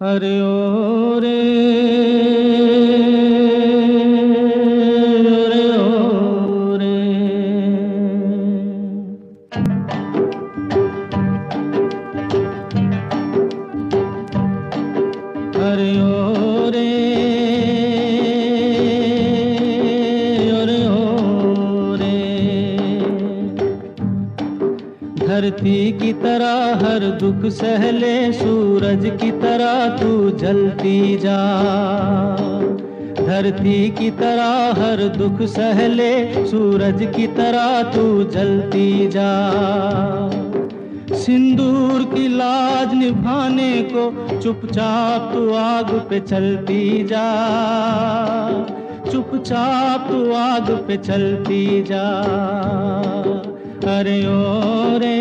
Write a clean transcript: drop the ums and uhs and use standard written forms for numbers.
अरे ओ रे, अरे ओ रे। अरे ओ रे, अरे ओ रे। धरती की तरह हर दुख सहले, सूरज की तरह तू जलती जा। धरती की तरह हर दुख सहले, सूरज की तरह तू जलती जा। सिंदूर की लाज निभाने को चुपचाप तू आग पे चलती जा। चुपचाप तू आग पे चलती जा। अरे ओ रे,